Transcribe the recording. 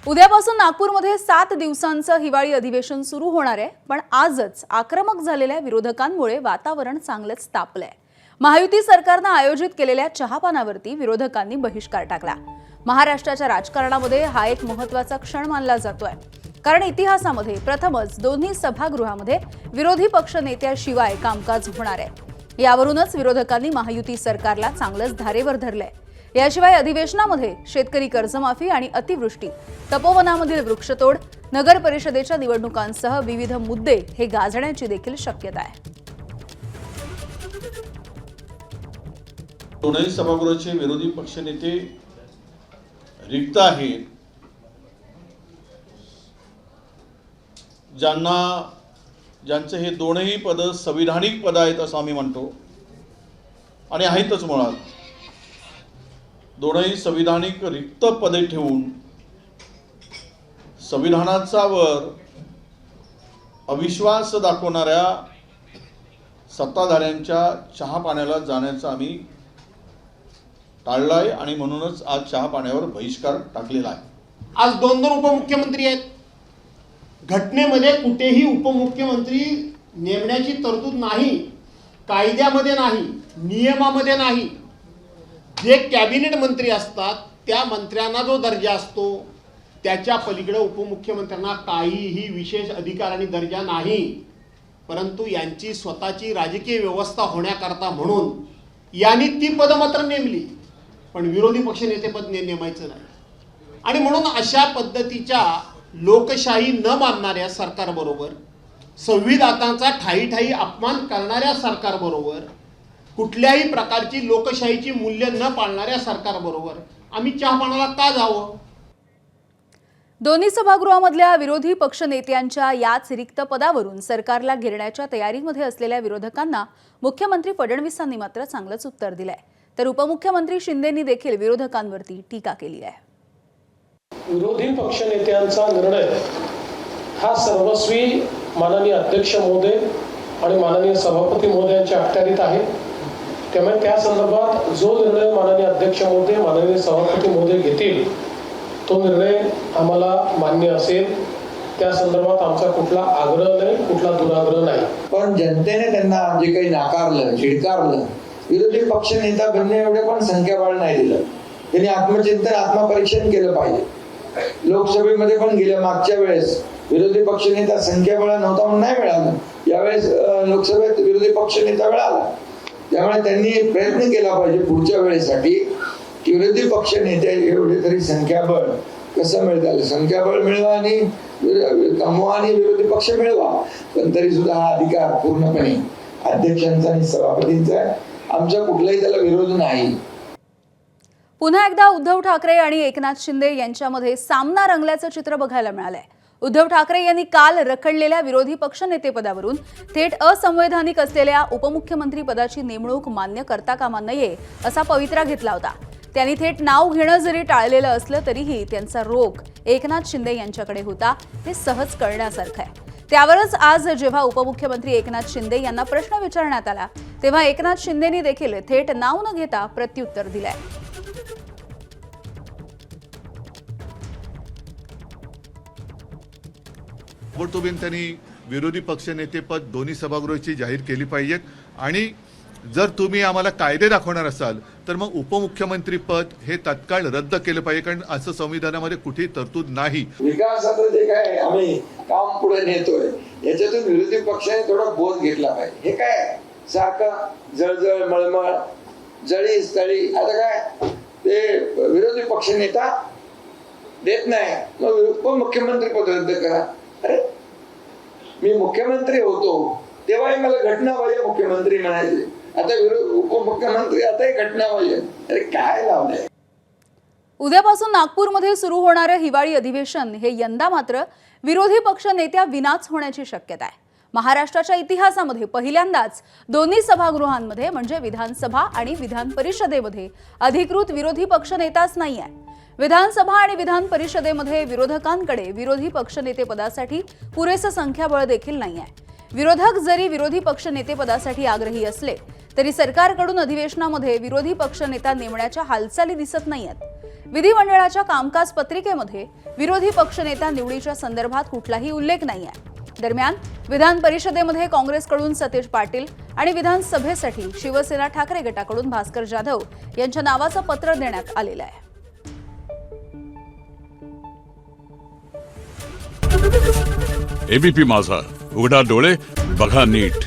उद्यापासून नागपूरमध्ये 7 दिवसांचं हिवाळी अधिवेशन सुरू होणार आहे। पण आजच आक्रमक झालेल्या विरोधकांमुळे वातावरण चांगलंच तापलंय। महायुती सरकारने आयोजित केलेल्या चहापानावरती विरोधकांनी बहिष्कार टाकला। महाराष्ट्राच्या राजकारणामध्ये हा एक महत्त्वाचा क्षण मानला जातोय, कारण इतिहासामध्ये प्रथमच दोन्ही सभागृहामध्ये विरोधी पक्ष नेत्याशिवाय कामकाज होणार आहे। यावरूनच विरोधकांनी महायुती सरकारला चांगलंच धारेवर धरलंय। याशिवाय अधिवेशनामध्ये शेतकरी कर्जमाफी आणि अतिवृष्टी, तपोवनामधील वृक्षतोड, नगर परिषदेच्या निवडणुकांसह विविध मुद्दे हे गाजण्याची देखील शक्यता आहे। दोन्ही सभागृहाचे विरोधी पक्षनेते रिक्त आहेत, ज्यांचे हे दोनही पद संविधानिक पद आहेत असं आम्ही म्हणतो आणि आहेतच। मुळात दोनही संविधानिक रिक्त पदे ठेवून संविधानाचा वर अविश्वास दाखवणाऱ्या सत्ताधाऱ्यांच्या चहापाण्याला जाण्याचं आम्ही टाळलाय आणि म्हणूनच आज चहापाण्यावर बहिष्कार टाकलेला आहे। आज दोन उपमुख्यमंत्री आहेत। घटनेमध्ये कुठेही उपमुख्यमंत्री नेमण्याची तरतूद नाही, कायद्यामध्ये नाही, नियमामध्ये नाही। जे कॅबिनेट मंत्री असतात त्या मंत्र्यांना जो दर्जा असतो त्याच्या पलीकडे उपमुख्यमंत्र्यांना काहीही विशेष अधिकार आणि दर्जा नाही। परंतु यांची स्वतःची राजकीय व्यवस्था होण्याकरता म्हणून यांनी ती पद मात्र नेमली, पण विरोधी पक्षनेतेपद नेमायचं नाही। आणि म्हणून अशा पद्धतीच्या लोकशाही न मानणाऱ्या सरकारबरोबर, संविधानाचा ठायी अपमान करणाऱ्या सरकारबरोबर, कुठल्याही प्रकारची लोकशाहीची मूल्य न पाळणाऱ्या सरकारबरोबर आम्ही चहापानाला का जावं? दोन्ही सभागृहामधल्या विरोधी पक्षनेत्यांच्या याच रिक्त पदावरून सरकारला घेरण्याच्या तयारीमध्ये असलेल्या विरोधकांना मुख्यमंत्री फडणवीसांनी मात्र चांगलंच उत्तर दिलंय। तर उपमुख्यमंत्री शिंदेंनी देखील विरोधकांवरती टीका केली आहे। विरोधी पक्षनेत्यांचा निर्णय हा सर्वस्वी माननीय अध्यक्ष महोदय आणि माननीय सभापती महोदयांच्या अखत्यारीत आहे। त्यामुळे त्या संदर्भात जो निर्णय माननीय अध्यक्ष महोदय, माननीय सभापती महोदय घेतील तो निर्णय आम्हाला मान्य असेल। त्या संदर्भात आमचा कुठला आग्रह नाही, कुठला दुराग्रह नाही। पण जनतेने त्यांना जे काही नाकारलं, झिडकारलं, विरोधी पक्ष नेता बनणे एवढे पण संख्याबळ नाही दिलं। त्यांनी आत्मचिंतन, आत्मपरीक्षण केलं पाहिजे। लोकसभेमध्ये पण गेल्या मागच्या वेळेस विरोधी पक्ष नेता संख्याबळ नव्हता म्हणून नाही मिळालं, यावेळेस लोकसभेत विरोधी पक्ष नेता मिळाला। त्यामुळे त्यांनी प्रयत्न केला पाहिजे पुढच्या वेळेसाठी की विरोधी पक्ष नेते एवढे तरी संख्याबळ कसं मिळतं, संख्याबळ मिळवा आणि कमवा आणि विरोधी पक्ष मिळवा। पण तरी सुद्धा हा अधिकार पूर्णपणे अध्यक्षांचा आणि सभापतींचा आहे। आमचा कुठलाही त्याला विरोध नाही। पुन्हा एकदा उद्धव ठाकरे आणि एकनाथ शिंदे यांच्यामध्ये सामना रंगल्याचं चित्र बघायला मिळालंय। उद्धव ठाकरे यांनी काल रखडलेल्या विरोधी पक्षनेतेपदावरून थेट असंवैधानिक असलेल्या उपमुख्यमंत्री पदाची नेमणूक मान्य करता कामा नये असा पवित्रा घेतला होता। त्यांनी थेट नाव घेणं जरी टाळलेलं असलं तरीही त्यांचा रोख एकनाथ शिंदे यांच्याकडे होता हे सहज कळण्यासारखं आहे। त्यावरच आज जेव्हा उपमुख्यमंत्री एकनाथ शिंदे यांना प्रश्न विचारण्यात आला तेव्हा एकनाथ शिंदेंनी देखील थेट नाव न घेता प्रत्युत्तर दिलंय। ताबडतोब त्यांनी विरोधी पक्षनेतेपद दोन्ही सभागृहाची जाहीर केली पाहिजेत आणि जर तुम्ही आम्हाला कायदे दाखवणार असाल तर मग उपमुख्यमंत्री पद हे तत्काळ रद्द केलं पाहिजे, कारण असं संविधानामध्ये कुठेही तरतूद नाही। विकासाचं जे काय आम्ही काम पुढे नेतोय याच्यातून विरोधी पक्षाने थोडा बोध घेतला पाहिजे। हे काय सारखं जळजळ मळमळ जळी स्थळी, आता काय ते विरोधी पक्ष नेता देत नाही मग उपमुख्यमंत्री पद रद्द करा। अरे मी मुख्यमंत्री होतो तेव्हाही मला घटनाबाह्य मुख्यमंत्री म्हणायचे, आता उपमुख्यमंत्री आताही घटनाबाह्य। अरे काय लावलंय? उद्यापासून नागपूरमध्ये सुरू होणारे हिवाळी अधिवेशन हे यंदा मात्र विरोधी पक्ष नेत्या विनाच होण्याची शक्यता आहे। महाराष्ट्राच्या इतिहासामध्ये पहिल्यांदाच दोन्ही सभागृहांमध्ये म्हणजे विधानसभा आणि विधान परिषदेमध्ये अधिकृत विरोधी पक्ष नेताच नाहीये। विधानसभा आणि विधान परिषदेमध्ये विरोधकांकडे विरोधी पक्षनेतेपदासाठी पुरेसं संख्याबळ देखील नाहीये। विरोधक जरी विरोधी पक्षनेतेपदासाठी आग्रही असले तरी सरकारकडून अधिवेशनामध्ये विरोधी पक्षनेता नेमण्याच्या हालचाली दिसत नाहीयेत। विधिमंडळाच्या कामकाज पत्रिकेमध्ये विरोधी पक्षनेता निवडीच्या संदर्भात कुठलाही उल्लेख नाही आहे. दरम्यान विधान परिषदेमध्ये काँग्रेसकडून सतीश पाटील आणि विधानसभेसाठी शिवसेना ठाकरे गटाकडून भास्कर जाधव यांच्या नावाचं पत्र देण्यात आलेलं आहे. एबीपी माझा, उघडा डोळे बघा नीट.